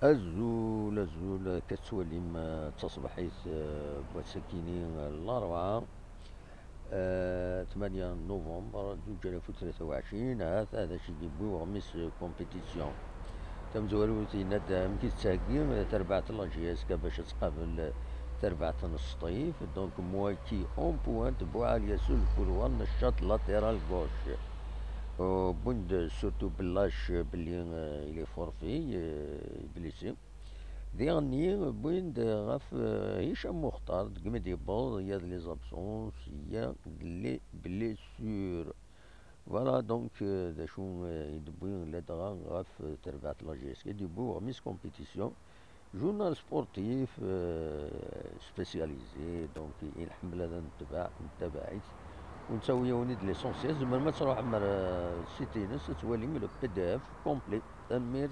الزول كتولي ما تصبحيت بواتساكيني الأربعة 8 نوفمبر 2023 هذا شي يبوي غميس كومبيتيسيون تم زوالوتي ندم كي تساقي تربعة لاجياسكا باش تقابل تربعة الصيف دونك موالتي اون بوانت بوعاليا سول كولوار نشاط لاتيرال غوش بوند سورتو بلاش بلي الي فورفي بليسي ديغني بويند غاف هشام مختار تقمدي بوظ يا لي زابسونس يا لي بليسور فوالا دونك دا شو يدبوين لا دغا غاف تربعة لاجيس يدبو غميس كومبيتيسيون جورنال سبورتيف سبيسياليزي دونك الحمل هذا نتبعيت ونسوي ونيد ليسونسيال زعما ما تروح عمر سيتي ناس توالي من البي دي اف كومبلي تمير